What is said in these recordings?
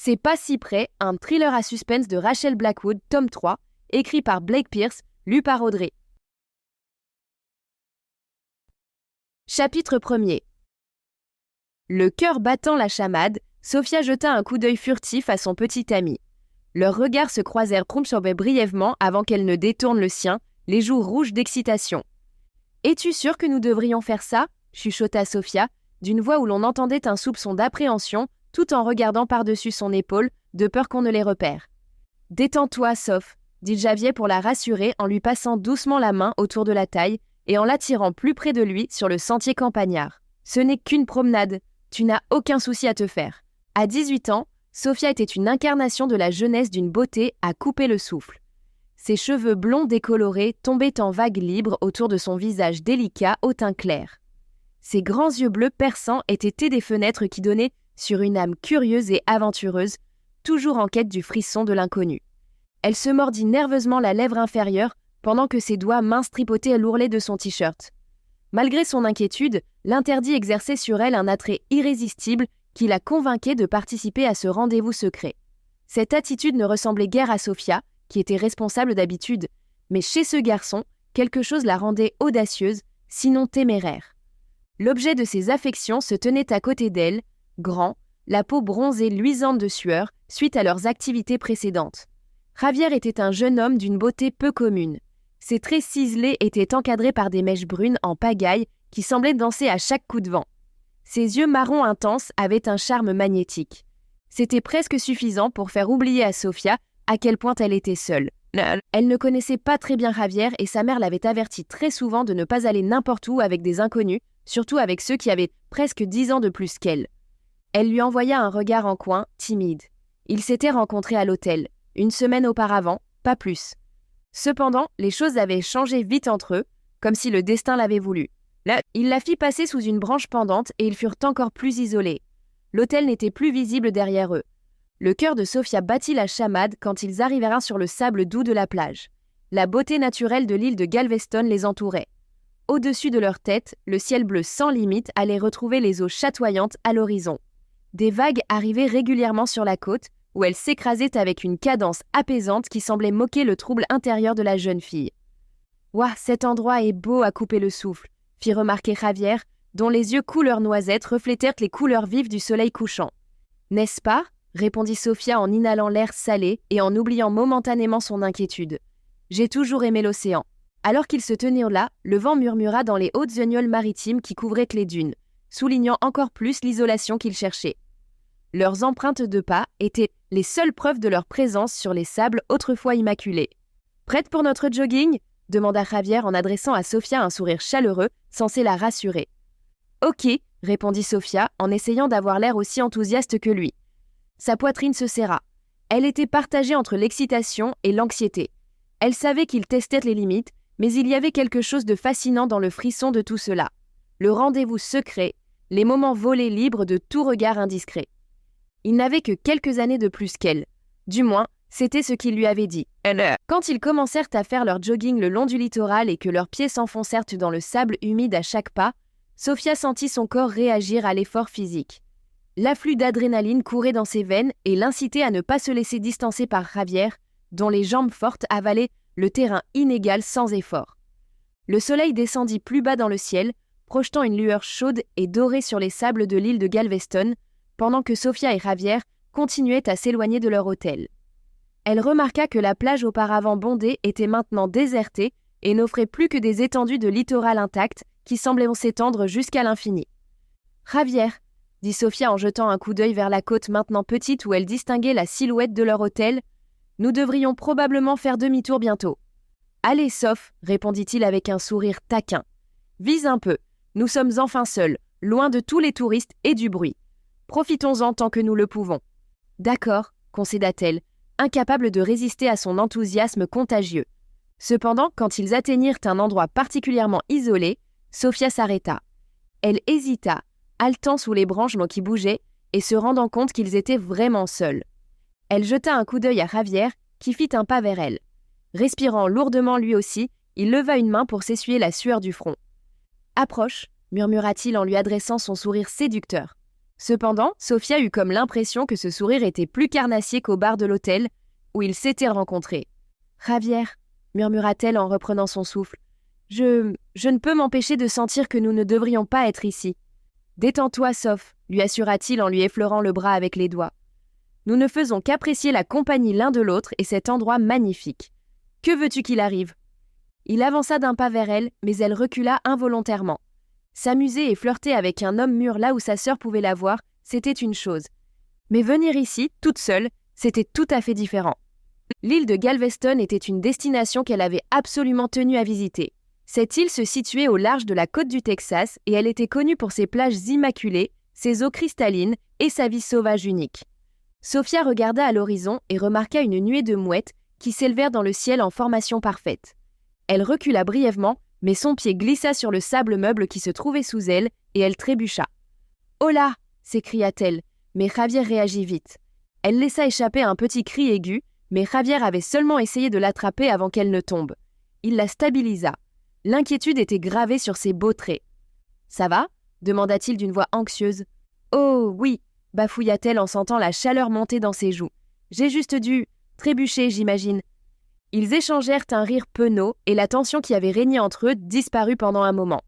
C'est Pas si près, un thriller à suspense de Rachel Blackwood, tome 3, écrit par Blake Pierce, lu par Audrey. Chapitre 1er. Le cœur battant la chamade, Sophia jeta un coup d'œil furtif à son petit ami. Leurs regards se croisèrent brièvement avant qu'elle ne détourne le sien, les joues rouges d'excitation. « Es-tu sûr que nous devrions faire ça ?» chuchota Sophia, d'une voix où l'on entendait un soupçon d'appréhension, tout en regardant par-dessus son épaule, de peur qu'on ne les repère. « Détends-toi, Soph, » dit Javier pour la rassurer en lui passant doucement la main autour de la taille et en l'attirant plus près de lui sur le sentier campagnard. « Ce n'est qu'une promenade, tu n'as aucun souci à te faire. » À 18 ans, Sophia était une incarnation de la jeunesse d'une beauté à couper le souffle. Ses cheveux blonds décolorés tombaient en vagues libres autour de son visage délicat au teint clair. Ses grands yeux bleus perçants étaient des fenêtres qui donnaient sur une âme curieuse et aventureuse, toujours en quête du frisson de l'inconnu. Elle se mordit nerveusement la lèvre inférieure pendant que ses doigts minces tripotaient l'ourlet de son t-shirt. Malgré son inquiétude, l'interdit exerçait sur elle un attrait irrésistible qui la convainquait de participer à ce rendez-vous secret. Cette attitude ne ressemblait guère à Sophia, qui était responsable d'habitude, mais chez ce garçon, quelque chose la rendait audacieuse, sinon téméraire. L'objet de ses affections se tenait à côté d'elle, grand, la peau bronzée luisante de sueur, suite à leurs activités précédentes. Javier était un jeune homme d'une beauté peu commune. Ses traits ciselés étaient encadrés par des mèches brunes en pagaille qui semblaient danser à chaque coup de vent. Ses yeux marrons intenses avaient un charme magnétique. C'était presque suffisant pour faire oublier à Sophia à quel point elle était seule. Elle ne connaissait pas très bien Javier et sa mère l'avait averti très souvent de ne pas aller n'importe où avec des inconnus, surtout avec ceux qui avaient presque 10 ans de plus qu'elle. Elle lui envoya un regard en coin, timide. Ils s'étaient rencontrés à l'hôtel, une semaine auparavant, pas plus. Cependant, les choses avaient changé vite entre eux, comme si le destin l'avait voulu. Là, il la fit passer sous une branche pendante et ils furent encore plus isolés. L'hôtel n'était plus visible derrière eux. Le cœur de Sophia battit la chamade quand ils arrivèrent sur le sable doux de la plage. La beauté naturelle de l'île de Galveston les entourait. Au-dessus de leur tête, le ciel bleu sans limite allait retrouver les eaux chatoyantes à l'horizon. Des vagues arrivaient régulièrement sur la côte, où elles s'écrasaient avec une cadence apaisante qui semblait moquer le trouble intérieur de la jeune fille. « Ouah, cet endroit est beau à couper le souffle », fit remarquer Javier, dont les yeux couleur noisette reflétèrent les couleurs vives du soleil couchant. « N'est-ce pas ?» répondit Sophia en inhalant l'air salé et en oubliant momentanément son inquiétude. « J'ai toujours aimé l'océan. » Alors qu'ils se tenaient là, le vent murmura dans les hautes aignoles maritimes qui couvraient les dunes, soulignant encore plus l'isolation qu'ils cherchaient. Leurs empreintes de pas étaient les seules preuves de leur présence sur les sables autrefois immaculés. « Prête pour notre jogging ?» demanda Javier en adressant à Sophia un sourire chaleureux, censé la rassurer. « Ok », répondit Sophia en essayant d'avoir l'air aussi enthousiaste que lui. Sa poitrine se serra. Elle était partagée entre l'excitation et l'anxiété. Elle savait qu'il testait les limites, mais il y avait quelque chose de fascinant dans le frisson de tout cela. Le rendez-vous secret, les moments volés libres de tout regard indiscret. Il n'avait que quelques années de plus qu'elle. Du moins, c'était ce qu'il lui avait dit. Quand ils commencèrent à faire leur jogging le long du littoral et que leurs pieds s'enfoncèrent dans le sable humide à chaque pas, Sophia sentit son corps réagir à l'effort physique. L'afflux d'adrénaline courait dans ses veines et l'incitait à ne pas se laisser distancer par Javier, dont les jambes fortes avalaient le terrain inégal sans effort. Le soleil descendit plus bas dans le ciel, projetant une lueur chaude et dorée sur les sables de l'île de Galveston, pendant que Sophia et Javier continuaient à s'éloigner de leur hôtel. Elle remarqua que la plage auparavant bondée était maintenant désertée et n'offrait plus que des étendues de littoral intactes qui semblaient s'étendre jusqu'à l'infini. « Javier », dit Sophia en jetant un coup d'œil vers la côte maintenant petite où elle distinguait la silhouette de leur hôtel, « nous devrions probablement faire demi-tour bientôt. »« Allez, Soph », répondit-il avec un sourire taquin. « Vise un peu, nous sommes enfin seuls, loin de tous les touristes et du bruit. Profitons-en tant que nous le pouvons. »« D'accord », concéda-t-elle, incapable de résister à son enthousiasme contagieux. Cependant, quand ils atteignirent un endroit particulièrement isolé, Sophia s'arrêta. Elle hésita, haletant sous les branches qui bougeaient et se rendant compte qu'ils étaient vraiment seuls. Elle jeta un coup d'œil à Javier, qui fit un pas vers elle. Respirant lourdement lui aussi, il leva une main pour s'essuyer la sueur du front. « Approche », murmura-t-il en lui adressant son sourire séducteur. Cependant, Sophia eut comme l'impression que ce sourire était plus carnassier qu'au bar de l'hôtel où ils s'étaient rencontrés. « Javier » murmura-t-elle en reprenant son souffle. « Je ne peux m'empêcher de sentir que nous ne devrions pas être ici. »« Détends-toi, Soph » lui assura-t-il en lui effleurant le bras avec les doigts. « Nous ne faisons qu'apprécier la compagnie l'un de l'autre et cet endroit magnifique. Que veux-tu qu'il arrive ?» Il avança d'un pas vers elle, mais elle recula involontairement. S'amuser et flirter avec un homme mûr là où sa sœur pouvait la voir, c'était une chose. Mais venir ici, toute seule, c'était tout à fait différent. L'île de Galveston était une destination qu'elle avait absolument tenu à visiter. Cette île se situait au large de la côte du Texas et elle était connue pour ses plages immaculées, ses eaux cristallines et sa vie sauvage unique. Sophia regarda à l'horizon et remarqua une nuée de mouettes qui s'élevèrent dans le ciel en formation parfaite. Elle recula brièvement, mais son pied glissa sur le sable meuble qui se trouvait sous elle et elle trébucha. « Oh là !» s'écria-t-elle, mais Javier réagit vite. Elle laissa échapper un petit cri aigu, mais Javier avait seulement essayé de l'attraper avant qu'elle ne tombe. Il la stabilisa. L'inquiétude était gravée sur ses beaux traits. « Ça va ?» demanda-t-il d'une voix anxieuse. « Oh, oui !» bafouilla-t-elle en sentant la chaleur monter dans ses joues. « J'ai juste dû trébucher, j'imagine. » Ils échangèrent un rire penaud et la tension qui avait régné entre eux disparut pendant un moment.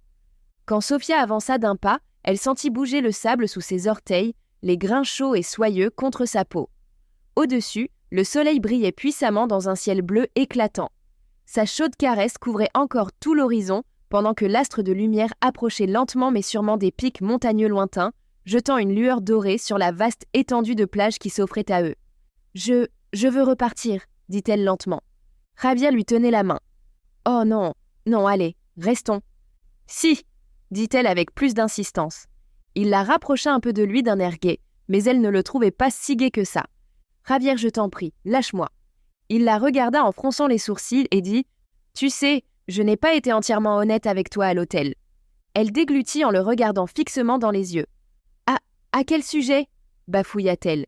Quand Sophia avança d'un pas, elle sentit bouger le sable sous ses orteils, les grains chauds et soyeux contre sa peau. Au-dessus, le soleil brillait puissamment dans un ciel bleu éclatant. Sa chaude caresse couvrait encore tout l'horizon pendant que l'astre de lumière approchait lentement mais sûrement des pics montagneux lointains, jetant une lueur dorée sur la vaste étendue de plage qui s'offrait à eux. « Je veux repartir », dit-elle lentement. Javier lui tenait la main. « Oh non, non, allez, restons. »« Si !» dit-elle avec plus d'insistance. Il la rapprocha un peu de lui d'un air gai, mais elle ne le trouvait pas si gai que ça. « Javier, je t'en prie, lâche-moi. » Il la regarda en fronçant les sourcils et dit « Tu sais, je n'ai pas été entièrement honnête avec toi à l'hôtel. » Elle déglutit en le regardant fixement dans les yeux. « À quel sujet ?» bafouilla-t-elle.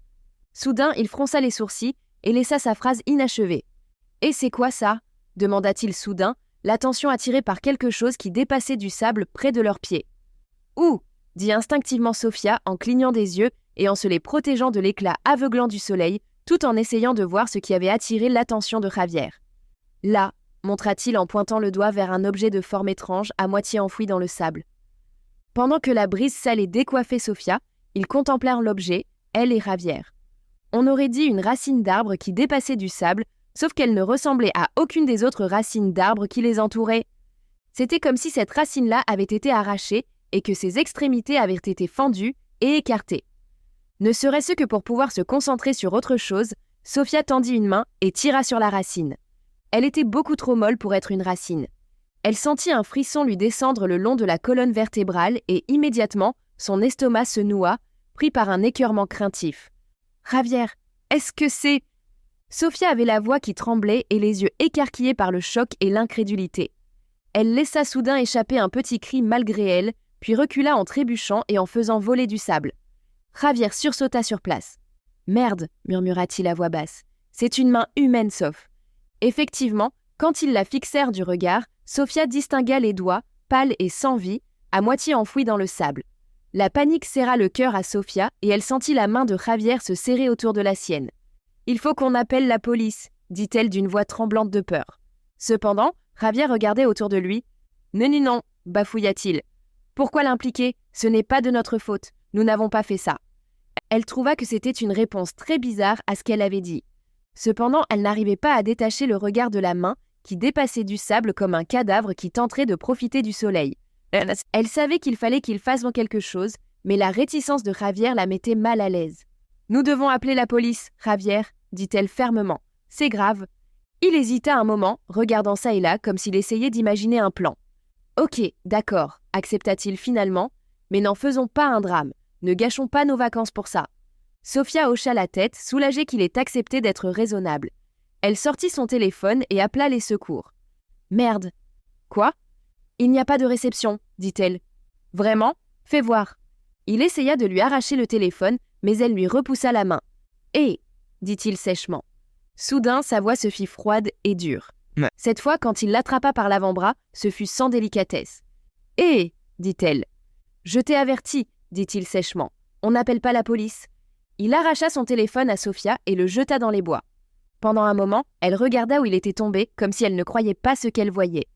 « Soudain, il fronça les sourcils et laissa sa phrase inachevée. « Et c'est quoi ça ?» demanda-t-il soudain, l'attention attirée par quelque chose qui dépassait du sable près de leurs pieds. « Ouh !» dit instinctivement Sophia en clignant des yeux et en se les protégeant de l'éclat aveuglant du soleil, tout en essayant de voir ce qui avait attiré l'attention de Javier. « Là !» montra-t-il en pointant le doigt vers un objet de forme étrange à moitié enfoui dans le sable. Pendant que la brise salée décoiffait Sophia, ils contemplèrent l'objet, elle et Javier. On aurait dit une racine d'arbre qui dépassait du sable, sauf qu'elle ne ressemblait à aucune des autres racines d'arbres qui les entouraient. C'était comme si cette racine-là avait été arrachée et que ses extrémités avaient été fendues et écartées. Ne serait-ce que pour pouvoir se concentrer sur autre chose, Sophia tendit une main et tira sur la racine. Elle était beaucoup trop molle pour être une racine. Elle sentit un frisson lui descendre le long de la colonne vertébrale et immédiatement, son estomac se noua, pris par un écœurement craintif. « Javier, est-ce que c'est… » Sophia avait la voix qui tremblait et les yeux écarquillés par le choc et l'incrédulité. Elle laissa soudain échapper un petit cri malgré elle, puis recula en trébuchant et en faisant voler du sable. Javier sursauta sur place. « Merde !» murmura-t-il à voix basse. « C'est une main humaine, Soph. » Effectivement, quand ils la fixèrent du regard, Sophia distingua les doigts, pâles et sans vie, à moitié enfouis dans le sable. La panique serra le cœur à Sophia et elle sentit la main de Javier se serrer autour de la sienne. « Il faut qu'on appelle la police », dit-elle d'une voix tremblante de peur. Cependant, Javier regardait autour de lui. « Non, non, non », bafouilla-t-il. « Pourquoi l'impliquer ? Ce n'est pas de notre faute. Nous n'avons pas fait ça. » Elle trouva que c'était une réponse très bizarre à ce qu'elle avait dit. Cependant, elle n'arrivait pas à détacher le regard de la main qui dépassait du sable comme un cadavre qui tenterait de profiter du soleil. Elle savait qu'il fallait qu'il fasse quelque chose, mais la réticence de Javier la mettait mal à l'aise. « Nous devons appeler la police, Javier, » dit-elle fermement. « C'est grave. » Il hésita un moment, regardant ça et là comme s'il essayait d'imaginer un plan. « Ok, d'accord, » accepta-t-il finalement, « mais n'en faisons pas un drame. Ne gâchons pas nos vacances pour ça. » Sophia hocha la tête, soulagée qu'il ait accepté d'être raisonnable. Elle sortit son téléphone et appela les secours. « Merde. »« Quoi ? » ?»« Il n'y a pas de réception, » dit-elle. « Vraiment ? Fais voir. » Il essaya de lui arracher le téléphone, mais elle lui repoussa la main. « Hé !» dit-il sèchement. Soudain, sa voix se fit froide et dure. Ouais. Cette fois, quand il l'attrapa par l'avant-bras, ce fut sans délicatesse. « Hé !» dit-elle. « Je t'ai averti, dit-il sèchement. On n'appelle pas la police. Il arracha son téléphone à Sophia et le jeta dans les bois. Pendant un moment, elle regarda où il était tombé, comme si elle ne croyait pas ce qu'elle voyait.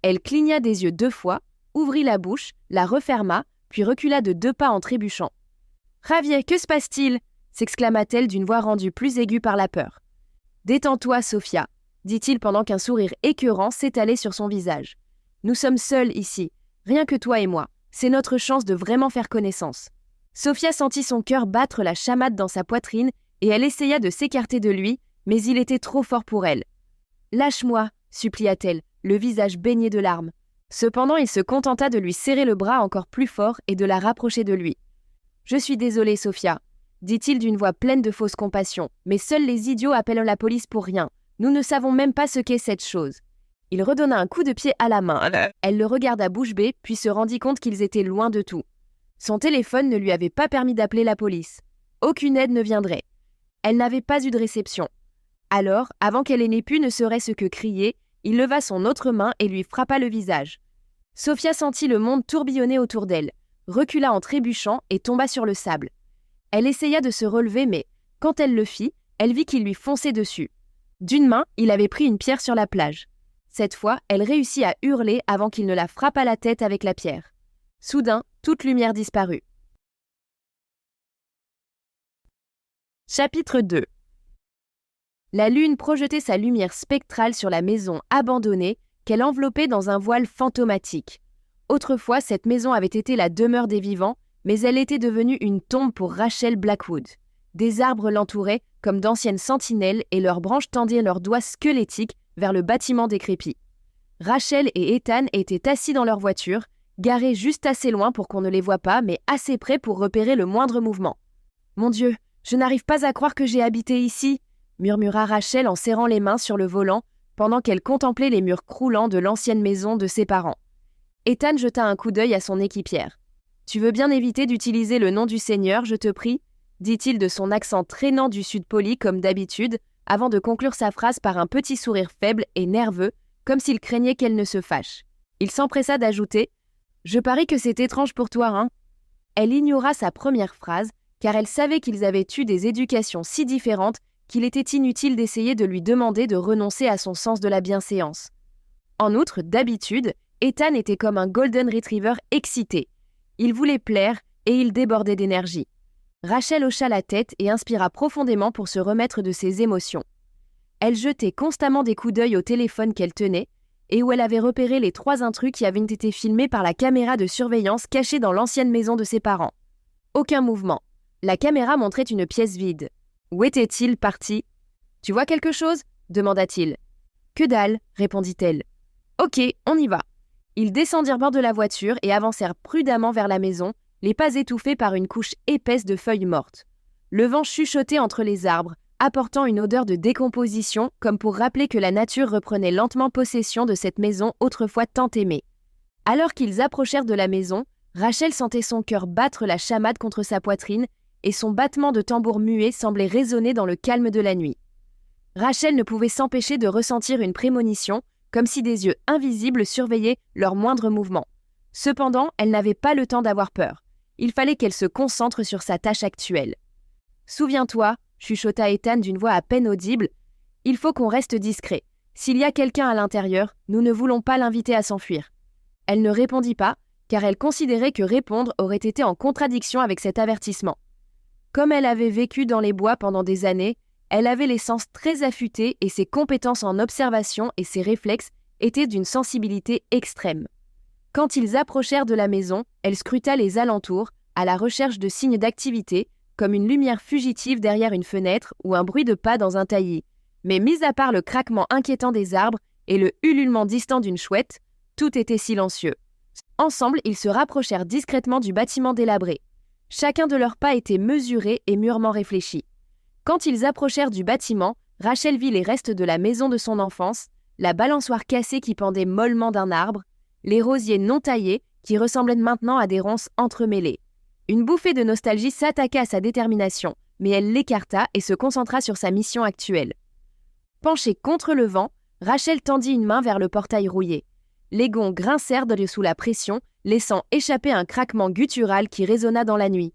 Elle cligna des yeux 2 fois, ouvrit la bouche, la referma, puis recula de 2 pas en trébuchant. « Javier, que se passe-t-il » s'exclama-t-elle d'une voix rendue plus aiguë par la peur. « Détends-toi, Sophia » dit-il pendant qu'un sourire écœurant s'étalait sur son visage. « Nous sommes seuls ici, rien que toi et moi. C'est notre chance de vraiment faire connaissance. » Sophia sentit son cœur battre la chamade dans sa poitrine et elle essaya de s'écarter de lui, mais il était trop fort pour elle. « Lâche-moi » supplia-t-elle, le visage baigné de larmes. Cependant, il se contenta de lui serrer le bras encore plus fort et de la rapprocher de lui. « Je suis désolé, Sophia » dit-il d'une voix pleine de fausse compassion, « mais seuls les idiots appellent la police pour rien. Nous ne savons même pas ce qu'est cette chose. » Il redonna un coup de pied à la main. Elle le regarda bouche bée, puis se rendit compte qu'ils étaient loin de tout. Son téléphone ne lui avait pas permis d'appeler la police. Aucune aide ne viendrait. Elle n'avait pas eu de réception. Alors, avant qu'elle n'ait pu ne serait-ce que crier, il leva son autre main et lui frappa le visage. Sophia sentit le monde tourbillonner autour d'elle, recula en trébuchant et tomba sur le sable. Elle essaya de se relever, mais, quand elle le fit, elle vit qu'il lui fonçait dessus. D'une main, il avait pris une pierre sur la plage. Cette fois, elle réussit à hurler avant qu'il ne la frappât la tête avec la pierre. Soudain, toute lumière disparut. Chapitre 2. La lune projetait sa lumière spectrale sur la maison abandonnée qu'elle enveloppait dans un voile fantomatique. Autrefois, cette maison avait été la demeure des vivants, mais elle était devenue une tombe pour Rachel Blackwood. Des arbres l'entouraient comme d'anciennes sentinelles et leurs branches tendaient leurs doigts squelettiques vers le bâtiment décrépit. Rachel et Ethan étaient assis dans leur voiture, garés juste assez loin pour qu'on ne les voie pas, mais assez près pour repérer le moindre mouvement. « Mon Dieu, je n'arrive pas à croire que j'ai habité ici !» murmura Rachel en serrant les mains sur le volant pendant qu'elle contemplait les murs croulants de l'ancienne maison de ses parents. Ethan jeta un coup d'œil à son équipière. « Tu veux bien éviter d'utiliser le nom du Seigneur, je te prie ?» dit-il de son accent traînant du sud poli comme d'habitude, avant de conclure sa phrase par un petit sourire faible et nerveux, comme s'il craignait qu'elle ne se fâche. Il s'empressa d'ajouter « Je parie que c'est étrange pour toi, hein ?» Elle ignora sa première phrase, car elle savait qu'ils avaient eu des éducations si différentes qu'il était inutile d'essayer de lui demander de renoncer à son sens de la bienséance. En outre, d'habitude, Ethan était comme un golden retriever excité. Il voulait plaire et il débordait d'énergie. Rachel hocha la tête et inspira profondément pour se remettre de ses émotions. Elle jetait constamment des coups d'œil au téléphone qu'elle tenait et où elle avait repéré les 3 intrus qui avaient été filmés par la caméra de surveillance cachée dans l'ancienne maison de ses parents. Aucun mouvement. La caméra montrait une pièce vide. Où était-il parti ? « Tu vois quelque chose ?» demanda-t-il. « Que dalle » répondit-elle. « Ok, on y va. » Ils descendirent bord de la voiture et avancèrent prudemment vers la maison, les pas étouffés par une couche épaisse de feuilles mortes. Le vent chuchotait entre les arbres, apportant une odeur de décomposition comme pour rappeler que la nature reprenait lentement possession de cette maison autrefois tant aimée. Alors qu'ils approchèrent de la maison, Rachel sentait son cœur battre la chamade contre sa poitrine et son battement de tambour muet semblait résonner dans le calme de la nuit. Rachel ne pouvait s'empêcher de ressentir une prémonition, comme si des yeux invisibles surveillaient leurs moindres mouvements. Cependant, elle n'avait pas le temps d'avoir peur. Il fallait qu'elle se concentre sur sa tâche actuelle. « Souviens-toi » chuchota Ethan d'une voix à peine audible, « il faut qu'on reste discret. S'il y a quelqu'un à l'intérieur, nous ne voulons pas l'inviter à s'enfuir. » Elle ne répondit pas, car elle considérait que répondre aurait été en contradiction avec cet avertissement. Comme elle avait vécu dans les bois pendant des années, elle avait les sens très affûtés et ses compétences en observation et ses réflexes étaient d'une sensibilité extrême. Quand ils approchèrent de la maison, elle scruta les alentours, à la recherche de signes d'activité, comme une lumière fugitive derrière une fenêtre ou un bruit de pas dans un taillis. Mais mis à part le craquement inquiétant des arbres et le ululement distant d'une chouette, tout était silencieux. Ensemble, ils se rapprochèrent discrètement du bâtiment délabré. Chacun de leurs pas était mesuré et mûrement réfléchi. Quand ils approchèrent du bâtiment, Rachel vit les restes de la maison de son enfance, la balançoire cassée qui pendait mollement d'un arbre, les rosiers non taillés qui ressemblaient maintenant à des ronces entremêlées. Une bouffée de nostalgie s'attaqua à sa détermination, mais elle l'écarta et se concentra sur sa mission actuelle. Penchée contre le vent, Rachel tendit une main vers le portail rouillé. Les gonds grincèrent sous la pression laissant échapper un craquement guttural qui résonna dans la nuit.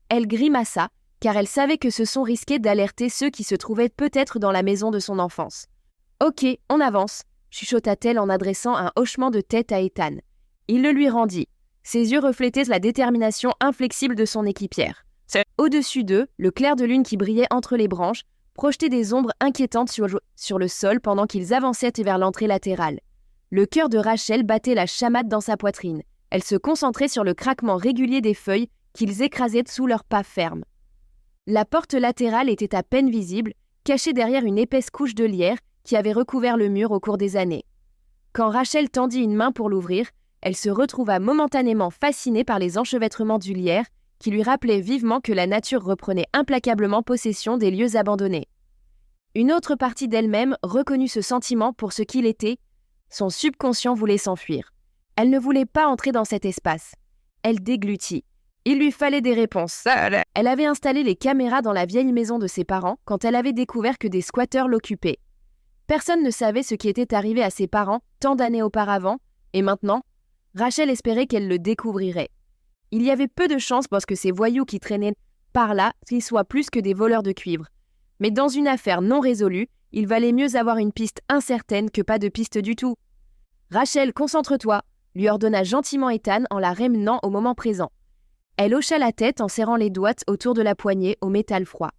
Elle grimaça, car elle savait que ce son risquait d'alerter ceux qui se trouvaient peut-être dans la maison de son enfance. « Ok, on avance », chuchota-t-elle en adressant un hochement de tête à Ethan. Il le lui rendit. Ses yeux reflétaient la détermination inflexible de son équipière. Au-dessus d'eux, le clair de lune qui brillait entre les branches projetait des ombres inquiétantes sur le sol pendant qu'ils avançaient vers l'entrée latérale. Le cœur de Rachel battait la chamade dans sa poitrine. Elle se concentrait sur le craquement régulier des feuilles qu'ils écrasaient sous leurs pas fermes. La porte latérale était à peine visible, cachée derrière une épaisse couche de lierre qui avait recouvert le mur au cours des années. Quand Rachel tendit une main pour l'ouvrir, elle se retrouva momentanément fascinée par les enchevêtrements du lierre qui lui rappelaient vivement que la nature reprenait implacablement possession des lieux abandonnés. Une autre partie d'elle-même reconnut ce sentiment pour ce qu'il était. Son subconscient voulait s'enfuir. Elle ne voulait pas entrer dans cet espace. Elle déglutit. Il lui fallait des réponses. Elle avait installé les caméras dans la vieille maison de ses parents quand elle avait découvert que des squatteurs l'occupaient. Personne ne savait ce qui était arrivé à ses parents tant d'années auparavant, et maintenant, Rachel espérait qu'elle le découvrirait. Il y avait peu de chances parce que ces voyous qui traînaient par là qu'ils soient plus que des voleurs de cuivre. Mais dans une affaire non résolue, il valait mieux avoir une piste incertaine que pas de piste du tout. « Rachel, concentre-toi », lui ordonna gentiment Ethan en la ramenant au moment présent. Elle hocha la tête en serrant les doigts autour de la poignée au métal froid.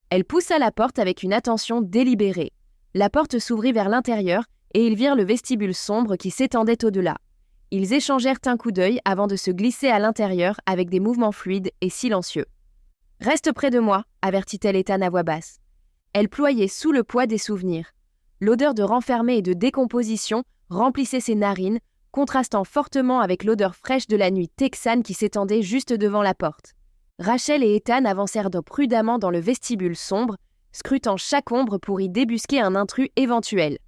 Elle poussa la porte avec une attention délibérée. La porte s'ouvrit vers l'intérieur et ils virent le vestibule sombre qui s'étendait au-delà. Ils échangèrent un coup d'œil avant de se glisser à l'intérieur avec des mouvements fluides et silencieux. « Reste près de moi », avertit-elle Ethan à voix basse. Elle ployait sous le poids des souvenirs. L'odeur de renfermé et de décomposition remplissait ses narines, contrastant fortement avec l'odeur fraîche de la nuit texane qui s'étendait juste devant la porte. Rachel et Ethan avancèrent prudemment dans le vestibule sombre, scrutant chaque ombre pour y débusquer un intrus éventuel.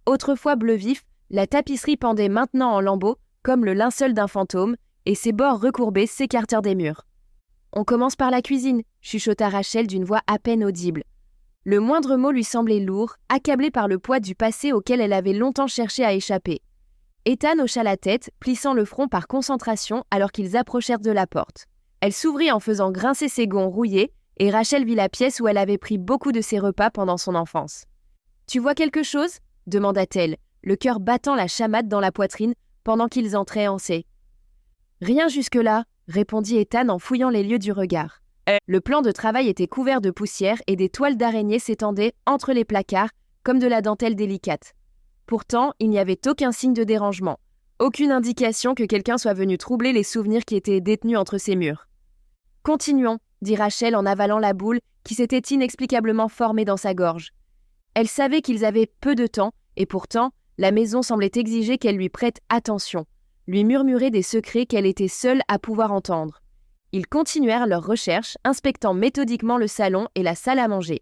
Autrefois bleu vif, la tapisserie pendait maintenant en lambeaux, comme le linceul d'un fantôme, et ses bords recourbés s'écartèrent des murs. « On commence par la cuisine », chuchota Rachel d'une voix à peine audible. Le moindre mot lui semblait lourd, accablé par le poids du passé auquel elle avait longtemps cherché à échapper. Ethan hocha la tête, plissant le front par concentration alors qu'ils approchèrent de la porte. Elle s'ouvrit en faisant grincer ses gonds rouillés, et Rachel vit la pièce où elle avait pris beaucoup de ses repas pendant son enfance. « Tu vois quelque chose ?» demanda-t-elle, le cœur battant la chamade dans la poitrine pendant qu'ils entraient en C. « Rien jusque-là », répondit Ethan en fouillant les lieux du regard. Le plan de travail était couvert de poussière et des toiles d'araignée s'étendaient entre les placards comme de la dentelle délicate. Pourtant, il n'y avait aucun signe de dérangement, aucune indication que quelqu'un soit venu troubler les souvenirs qui étaient détenus entre ces murs. « Continuons », dit Rachel en avalant la boule qui s'était inexplicablement formée dans sa gorge. Elle savait qu'ils avaient peu de temps, et pourtant, la maison semblait exiger qu'elle lui prête attention, lui murmurer des secrets qu'elle était seule à pouvoir entendre. Ils continuèrent leurs recherches, inspectant méthodiquement le salon et la salle à manger.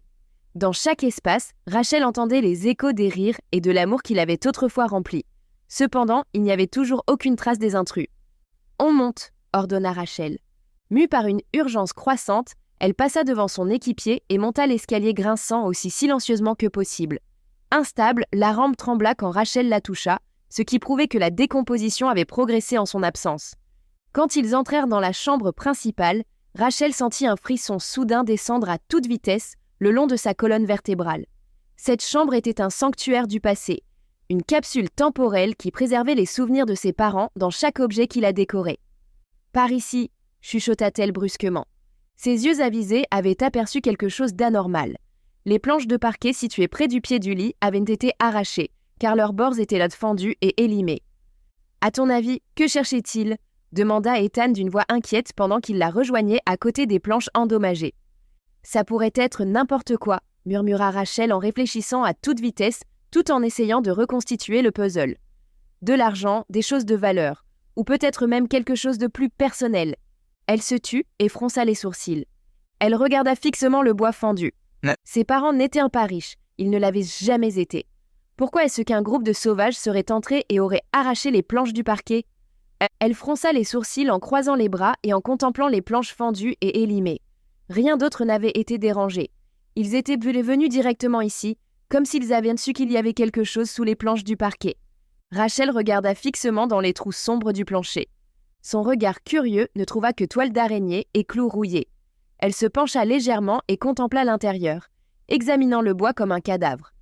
Dans chaque espace, Rachel entendait les échos des rires et de l'amour qui l'avaient autrefois rempli. Cependant, il n'y avait toujours aucune trace des intrus. « On monte », ordonna Rachel. Mue par une urgence croissante, elle passa devant son équipier et monta l'escalier grinçant aussi silencieusement que possible. Instable, la rampe trembla quand Rachel la toucha, ce qui prouvait que la décomposition avait progressé en son absence. Quand ils entrèrent dans la chambre principale, Rachel sentit un frisson soudain descendre à toute vitesse le long de sa colonne vertébrale. Cette chambre était un sanctuaire du passé, une capsule temporelle qui préservait les souvenirs de ses parents dans chaque objet qui la décorait. « Par ici », chuchota-t-elle brusquement. Ses yeux avisés avaient aperçu quelque chose d'anormal. Les planches de parquet situées près du pied du lit avaient été arrachées, car leurs bords étaient là fendus et élimés. « À ton avis, que cherchait-il » demanda Ethan d'une voix inquiète pendant qu'il la rejoignait à côté des planches endommagées. « Ça pourrait être n'importe quoi », murmura Rachel en réfléchissant à toute vitesse, tout en essayant de reconstituer le puzzle. « De l'argent, des choses de valeur, ou peut-être même quelque chose de plus personnel. » Elle se tut et fronça les sourcils. Elle regarda fixement le bois fendu. Ses parents n'étaient pas riches, ils ne l'avaient jamais été. Pourquoi est-ce qu'un groupe de sauvages serait entré et aurait arraché les planches du parquet ? Elle fronça les sourcils en croisant les bras et en contemplant les planches fendues et élimées. Rien d'autre n'avait été dérangé. Ils étaient venus directement ici, comme s'ils avaient su qu'il y avait quelque chose sous les planches du parquet. Rachel regarda fixement dans les trous sombres du plancher. Son regard curieux ne trouva que toile d'araignée et clous rouillés. Elle se pencha légèrement et contempla l'intérieur, examinant le bois comme un cadavre.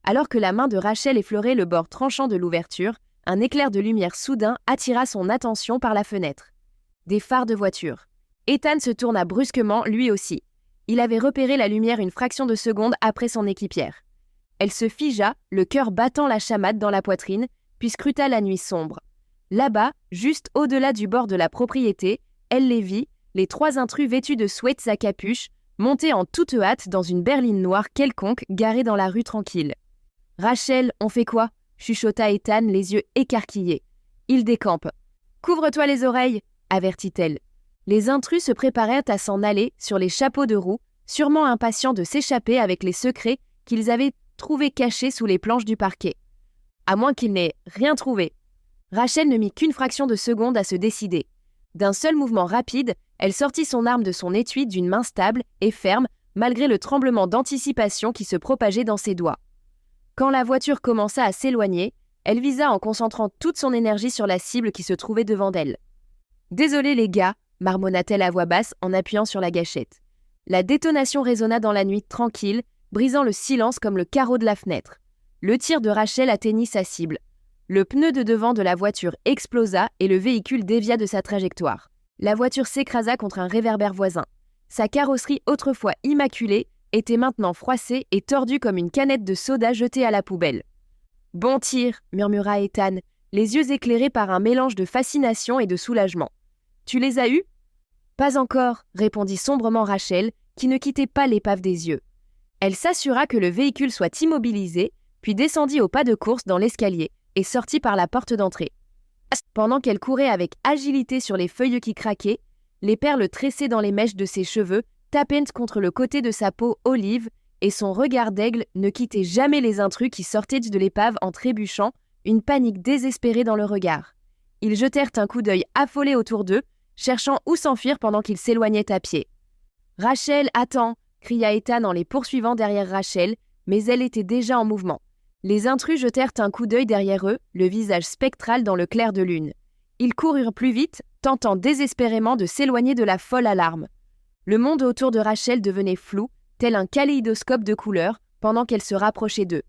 Alors que la main de Rachel effleurait le bord tranchant de l'ouverture, un éclair de lumière soudain attira son attention par la fenêtre. Des phares de voiture. Ethan se tourna brusquement, lui aussi. Il avait repéré la lumière une fraction de seconde après son équipière. Elle se figea, le cœur battant la chamade dans la poitrine, puis scruta la nuit sombre. Là-bas, juste au-delà du bord de la propriété, elle les vit, les 3 intrus vêtus de sweats à capuche, montés en toute hâte dans une berline noire quelconque garée dans la rue tranquille. « Rachel, on fait quoi ?» chuchota Ethan, les yeux écarquillés. « Il décampe. »« Couvre-toi les oreilles !» avertit-elle. Les intrus se préparèrent à s'en aller sur les chapeaux de roue, sûrement impatients de s'échapper avec les secrets qu'ils avaient trouvés cachés sous les planches du parquet. À moins qu'ils n'aient rien trouvé. Rachel ne mit qu'une fraction de seconde à se décider. D'un seul mouvement rapide, elle sortit son arme de son étui d'une main stable et ferme, malgré le tremblement d'anticipation qui se propageait dans ses doigts. Quand la voiture commença à s'éloigner, elle visa en concentrant toute son énergie sur la cible qui se trouvait devant elle. « Désolée les gars », marmonna-t-elle à voix basse en appuyant sur la gâchette. La détonation résonna dans la nuit tranquille, brisant le silence comme le carreau de la fenêtre. Le tir de Rachel atteignit sa cible. Le pneu de devant de la voiture explosa et le véhicule dévia de sa trajectoire. La voiture s'écrasa contre un réverbère voisin. Sa carrosserie, autrefois immaculée, était maintenant froissée et tordue comme une canette de soda jetée à la poubelle. « Bon tir !» murmura Ethan, les yeux éclairés par un mélange de fascination et de soulagement. « Tu les as eus ?»« Pas encore !» répondit sombrement Rachel, qui ne quittait pas l'épave des yeux. Elle s'assura que le véhicule soit immobilisé, puis descendit au pas de course dans l'escalier et sortit par la porte d'entrée. Pendant qu'elle courait avec agilité sur les feuilles qui craquaient, les perles tressées dans les mèches de ses cheveux tapaient contre le côté de sa peau olive et son regard d'aigle ne quittait jamais les intrus qui sortaient de l'épave en trébuchant, une panique désespérée dans le regard. Ils jetèrent un coup d'œil affolé autour d'eux, cherchant où s'enfuir pendant qu'ils s'éloignaient à pied. « Rachel, attends !» cria Ethan en les poursuivant derrière Rachel, mais elle était déjà en mouvement. Les intrus jetèrent un coup d'œil derrière eux, le visage spectral dans le clair de lune. Ils coururent plus vite, tentant désespérément de s'éloigner de la folle alarme. Le monde autour de Rachel devenait flou, tel un kaléidoscope de couleurs, pendant qu'elle se rapprochait d'eux.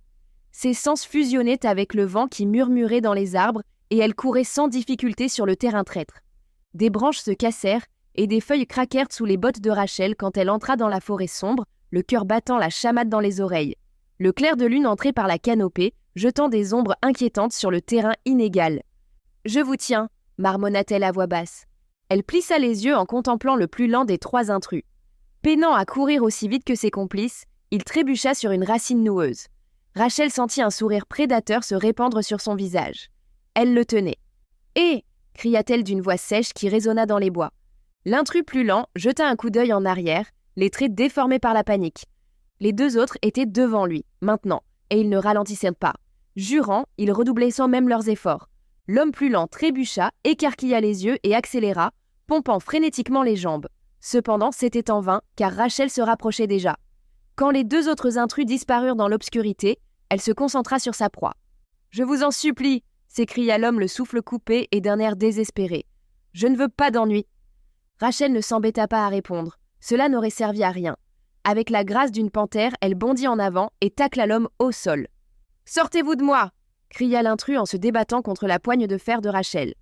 Ses sens fusionnaient avec le vent qui murmurait dans les arbres, et elle courait sans difficulté sur le terrain traître. Des branches se cassèrent, et des feuilles craquèrent sous les bottes de Rachel quand elle entra dans la forêt sombre, le cœur battant la chamade dans les oreilles. Le clair de lune entrait par la canopée, jetant des ombres inquiétantes sur le terrain inégal. « Je vous tiens !» marmonna-t-elle à voix basse. Elle plissa les yeux en contemplant le plus lent des 3 intrus. Peinant à courir aussi vite que ses complices, il trébucha sur une racine noueuse. Rachel sentit un sourire prédateur se répandre sur son visage. Elle le tenait. « Hé !» cria-t-elle d'une voix sèche qui résonna dans les bois. L'intrus plus lent jeta un coup d'œil en arrière, les traits déformés par la panique. Les 2 autres étaient devant lui, maintenant, et ils ne ralentissaient pas. Jurant, ils redoublaient sans même leurs efforts. L'homme plus lent trébucha, écarquilla les yeux et accéléra, pompant frénétiquement les jambes. Cependant, c'était en vain, car Rachel se rapprochait déjà. Quand les 2 autres intrus disparurent dans l'obscurité, elle se concentra sur sa proie. « Je vous en supplie !» s'écria l'homme le souffle coupé et d'un air désespéré. « Je ne veux pas d'ennui !» Rachel ne s'embêta pas à répondre. Cela n'aurait servi à rien. Avec la grâce d'une panthère, elle bondit en avant et tacla l'homme au sol. « Sortez-vous de moi !» cria l'intrus en se débattant contre la poigne de fer de Rachel.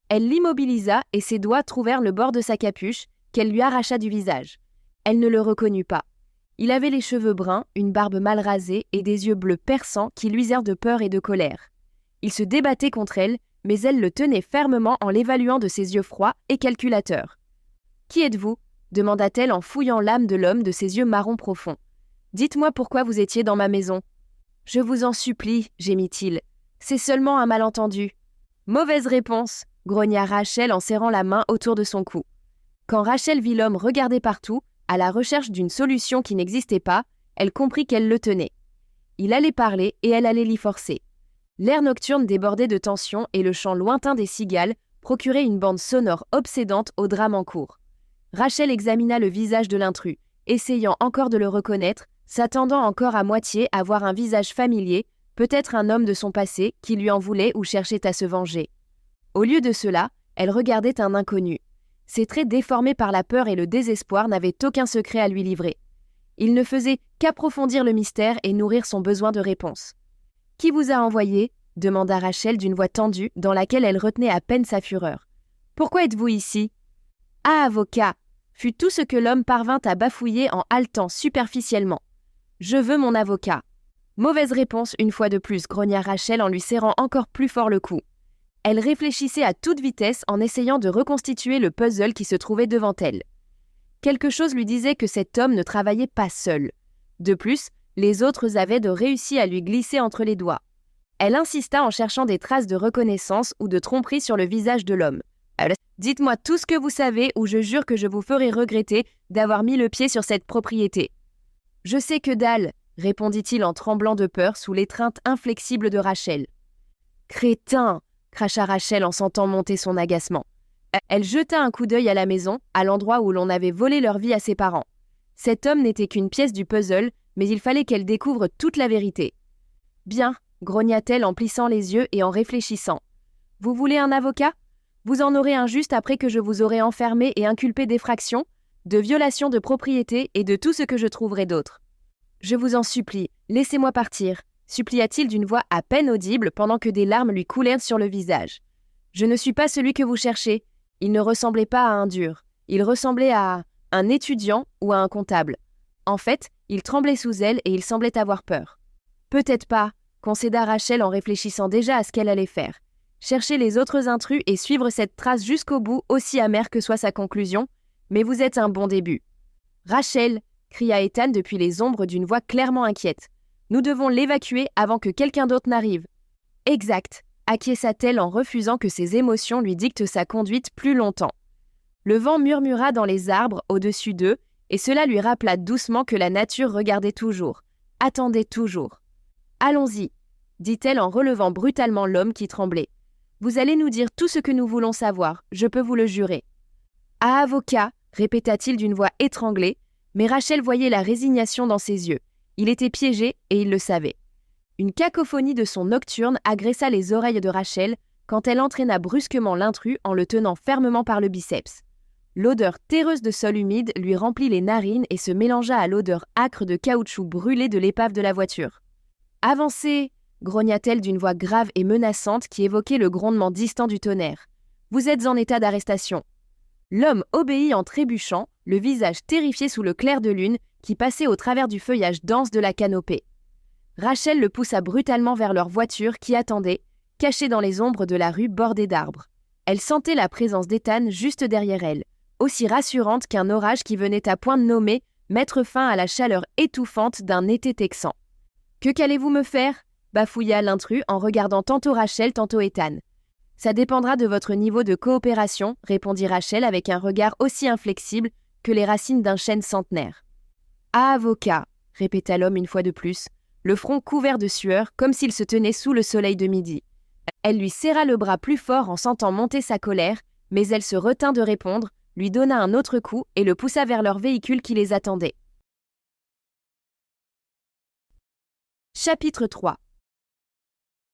Elle l'immobilisa et ses doigts trouvèrent le bord de sa capuche, qu'elle lui arracha du visage. Elle ne le reconnut pas. Il avait les cheveux bruns, une barbe mal rasée et des yeux bleus perçants qui luisèrent de peur et de colère. Il se débattait contre elle, mais elle le tenait fermement en l'évaluant de ses yeux froids et calculateurs. « Qui êtes-vous » demanda-t-elle en fouillant l'âme de l'homme de ses yeux marrons profonds. « Dites-moi pourquoi vous étiez dans ma maison. »« Je vous en supplie, » gémit-il. « C'est seulement un malentendu. »« Mauvaise réponse » grogna Rachel en serrant la main autour de son cou. Quand Rachel vit l'homme regarder partout, à la recherche d'une solution qui n'existait pas, elle comprit qu'elle le tenait. Il allait parler et elle allait l'y forcer. L'air nocturne débordait de tension et le chant lointain des cigales procurait une bande sonore obsédante au drame en cours. Rachel examina le visage de l'intrus, essayant encore de le reconnaître, s'attendant encore à moitié à voir un visage familier, peut-être un homme de son passé qui lui en voulait ou cherchait à se venger. Au lieu de cela, Elle regardait un inconnu. Ses traits déformés par la peur et le désespoir n'avaient aucun secret à lui livrer. Il ne faisait qu'approfondir le mystère et nourrir son besoin de réponse. « Qui vous a envoyé ?» demanda Rachel d'une voix tendue dans laquelle elle retenait à peine sa fureur. « Pourquoi êtes-vous ici ?»« Ah, avocat !» fut tout ce que l'homme parvint à bafouiller en haletant superficiellement. « Je veux mon avocat. » Mauvaise réponse une fois de plus, grogna Rachel en lui serrant encore plus fort le cou. Elle réfléchissait à toute vitesse en essayant de reconstituer le puzzle qui se trouvait devant elle. Quelque chose lui disait que cet homme ne travaillait pas seul. De plus, les autres avaient réussi à lui glisser entre les doigts. Elle insista en cherchant des traces de reconnaissance ou de tromperie sur le visage de l'homme. « Dites-moi tout ce que vous savez ou je jure que je vous ferai regretter d'avoir mis le pied sur cette propriété. »« Je sais que dalle !» répondit-il en tremblant de peur sous l'étreinte inflexible de Rachel. « Crétin !» cracha Rachel en sentant monter son agacement. Elle jeta un coup d'œil à la maison, à l'endroit où l'on avait volé leur vie à ses parents. Cet homme n'était qu'une pièce du puzzle, mais il fallait qu'elle découvre toute la vérité. « Bien !» grogna-t-elle en plissant les yeux et en réfléchissant. « Vous voulez un avocat ? Vous en aurez un juste après que je vous aurai enfermé et inculpé d'effraction, de violation de propriété et de tout ce que je trouverai d'autre. Je vous en supplie, laissez-moi partir, supplia-t-il d'une voix à peine audible pendant que des larmes lui coulèrent sur le visage. Je ne suis pas celui que vous cherchez. Il ne ressemblait pas à un dur. Il ressemblait à un étudiant ou à un comptable. En fait, il tremblait sous elle et il semblait avoir peur. Peut-être pas, concéda Rachel en réfléchissant déjà à ce qu'elle allait faire. Chercher les autres intrus et suivre cette trace jusqu'au bout, aussi amère que soit sa conclusion, mais vous êtes un bon début. « Rachel !» cria Ethan depuis les ombres d'une voix clairement inquiète. « Nous devons l'évacuer avant que quelqu'un d'autre n'arrive. »« Exact !» acquiesça-t-elle en refusant que ses émotions lui dictent sa conduite plus longtemps. Le vent murmura dans les arbres au-dessus d'eux, et cela lui rappela doucement que la nature regardait toujours, attendait toujours. « Allons-y !» dit-elle en relevant brutalement l'homme qui tremblait. « Vous allez nous dire tout ce que nous voulons savoir, je peux vous le jurer. »« Ah, avocat !» répéta-t-il d'une voix étranglée, mais Rachel voyait la résignation dans ses yeux. Il était piégé et il le savait. Une cacophonie de sons nocturnes agressa les oreilles de Rachel quand elle entraîna brusquement l'intrus en le tenant fermement par le biceps. L'odeur terreuse de sol humide lui remplit les narines et se mélangea à l'odeur âcre de caoutchouc brûlé de l'épave de la voiture. « Avancez !» grogna-t-elle d'une voix grave et menaçante qui évoquait le grondement distant du tonnerre. « Vous êtes en état d'arrestation. » L'homme obéit en trébuchant, le visage terrifié sous le clair de lune qui passait au travers du feuillage dense de la canopée. Rachel le poussa brutalement vers leur voiture qui attendait, cachée dans les ombres de la rue bordée d'arbres. Elle sentait la présence d'Ethan juste derrière elle, aussi rassurante qu'un orage qui venait à point de nommer mettre fin à la chaleur étouffante d'un été texan. « Que qu'allez-vous me faire ?» bafouilla l'intrus en regardant tantôt Rachel, tantôt Ethan. « Ça dépendra de votre niveau de coopération, répondit Rachel avec un regard aussi inflexible que les racines d'un chêne centenaire. « Ah, avocat !» répéta l'homme une fois de plus, le front couvert de sueur comme s'il se tenait sous le soleil de midi. Elle lui serra le bras plus fort en sentant monter sa colère, mais elle se retint de répondre, lui donna un autre coup et le poussa vers leur véhicule qui les attendait. Chapitre 3.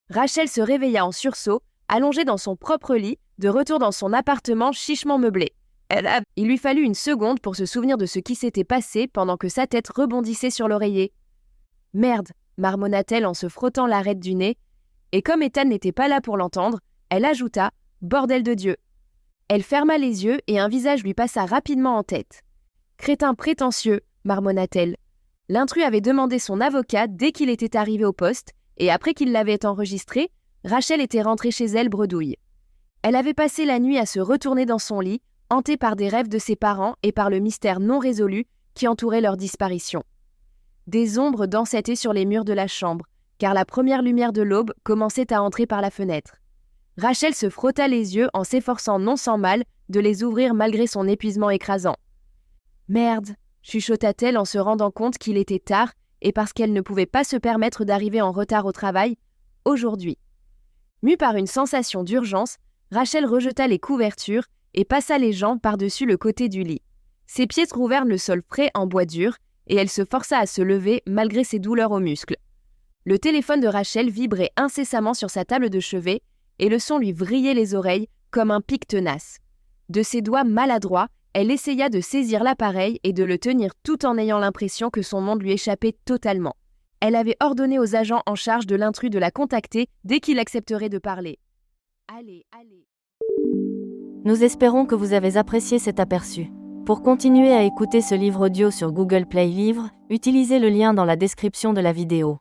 Rachel se réveilla en sursaut, allongée dans son propre lit, de retour dans son appartement chichement meublé. Il lui fallut une seconde pour se souvenir de ce qui s'était passé pendant que sa tête rebondissait sur l'oreiller. « Merde !» marmonna-t-elle en se frottant l'arête du nez, et comme Ethan n'était pas là pour l'entendre, elle ajouta « Bordel de Dieu !» Elle ferma les yeux et un visage lui passa rapidement en tête. « Crétin prétentieux !» marmonna-t-elle. L'intrus avait demandé son avocat dès qu'il était arrivé au poste, et après qu'il l'avait enregistré, Rachel était rentrée chez elle bredouille. Elle avait passé la nuit à se retourner dans son lit, hantée par des rêves de ses parents et par le mystère non résolu qui entourait leur disparition. Des ombres dansaient sur les murs de la chambre, car la première lumière de l'aube commençait à entrer par la fenêtre. Rachel se frotta les yeux en s'efforçant non sans mal de les ouvrir malgré son épuisement écrasant. « Merde !» chuchota-t-elle en se rendant compte qu'il était tard et parce qu'elle ne pouvait pas se permettre d'arriver en retard au travail, aujourd'hui. Mue par une sensation d'urgence, Rachel rejeta les couvertures et passa les jambes par-dessus le côté du lit. Ses pieds trouvèrent le sol frais en bois dur et elle se força à se lever malgré ses douleurs aux muscles. Le téléphone de Rachel vibrait incessamment sur sa table de chevet et le son lui vrillait les oreilles comme un pic tenace. De ses doigts maladroits, elle essaya de saisir l'appareil et de le tenir tout en ayant l'impression que son monde lui échappait totalement. Elle avait ordonné aux agents en charge de l'intrus de la contacter dès qu'il accepterait de parler. Allez. Nous espérons que vous avez apprécié cet aperçu. Pour continuer à écouter ce livre audio sur Google Play Livres, utilisez le lien dans la description de la vidéo.